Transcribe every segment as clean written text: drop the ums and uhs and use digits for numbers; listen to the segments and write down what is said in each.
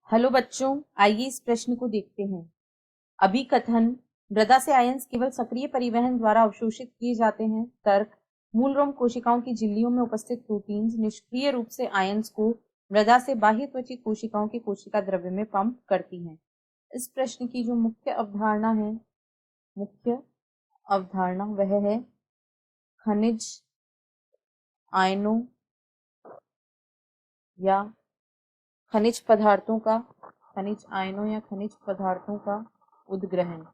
Hello बच्चों, आइए इस प्रश्न को देखते हैं। अभिकथन, मृदा से आयंस केवल सक्रिय परिवहन द्वारा अवशोषित किए जाते हैं। तर्क, मूल रोम कोशिकाओं की झिल्लियों में उपस्थित प्रोटीन्स निष्क्रिय रूप से आयंस को मृदा से बाह्य त्वची कोशिकाओं के कोशिका द्रव्य में पंप करती हैं। इस प्रश्न की जो मुख्य अवधारणा वह है खनिज आयनों या खनिज पदार्थों का उद्ग्रहण।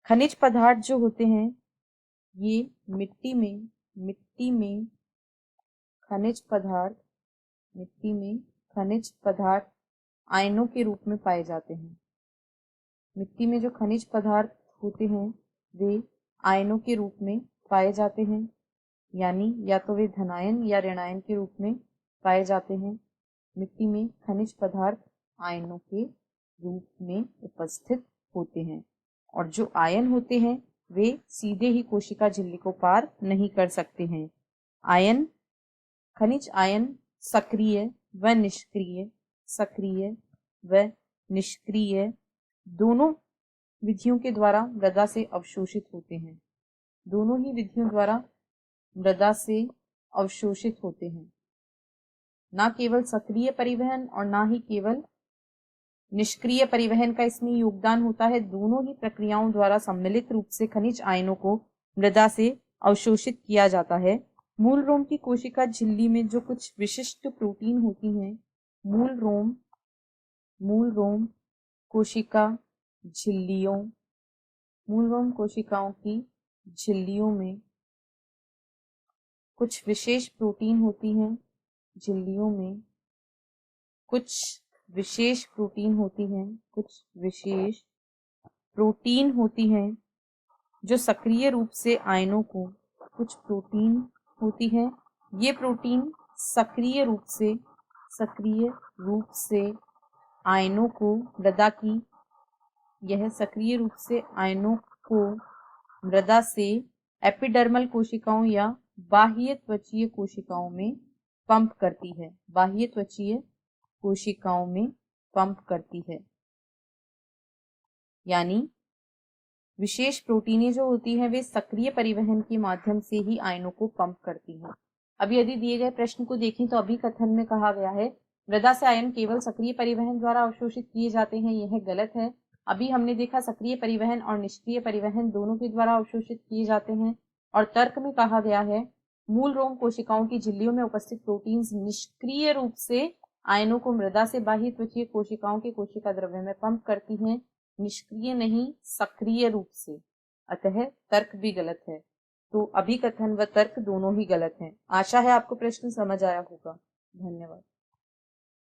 खनिज पदार्थ जो होते हैं ये मिट्टी में खनिज पदार्थ आयनों के रूप में पाए जाते हैं। मिट्टी में जो खनिज पदार्थ होते हैं वे आयनों के रूप में पाए जाते हैं, यानी या तो वे धनायन या ऋणायन के रूप में पाए जाते हैं। मिट्टी में खनिज पदार्थ आयनों के रूप में उपस्थित होते हैं और जो आयन होते हैं वे सीधे ही कोशिका झिल्ली को पार नहीं कर सकते हैं। खनिज आयन सक्रिय व निष्क्रिय दोनों विधियों के द्वारा मृदा से अवशोषित होते हैं। दोनों ही विधियों द्वारा मृदा से अवशोषित होते हैं। ना केवल सक्रिय परिवहन और ना ही केवल निष्क्रिय परिवहन का इसमें योगदान होता है। दोनों ही प्रक्रियाओं द्वारा सम्मिलित रूप से खनिज आयनों को मृदा से अवशोषित किया जाता है। मूल रोम की कोशिका झिल्ली में जो कुछ विशिष्ट प्रोटीन होती हैं, मूल रोम कोशिकाओं की झिल्लियों में कुछ विशेष प्रोटीन होती हैं जो सक्रिय रूप से आयनों को ये प्रोटीन सक्रिय रूप से आयनों को मृदा से एपिडर्मल कोशिकाओं या बाह्य त्वचीय कोशिकाओं में पंप करती है। यानी विशेष प्रोटीनें जो होती हैं वे सक्रिय परिवहन के माध्यम से ही आयनों को पंप करती हैं। अब यदि दिए गए प्रश्न को देखें तो अभिकथन में कहा गया है मृदा से आयन केवल सक्रिय परिवहन द्वारा अवशोषित किए जाते हैं, यह गलत है। अभी हमने देखा सक्रिय परिवहन और निष्क्रिय परिवहन दोनों के द्वारा अवशोषित किए जाते हैं। और तर्क में कहा गया है मूल रोम कोशिकाओं की झिल्लियों में उपस्थित प्रोटीन्स निष्क्रिय रूप से आयनों को मृदा से बाह्य त्वचीय कोशिकाओं के कोशिका द्रव्य में पंप करती हैं, निष्क्रिय नहीं सक्रिय रूप से। अतः तर्क भी गलत है। तो अभिकथन व तर्क दोनों ही गलत हैं। आशा है आपको प्रश्न समझ आया होगा। धन्यवाद।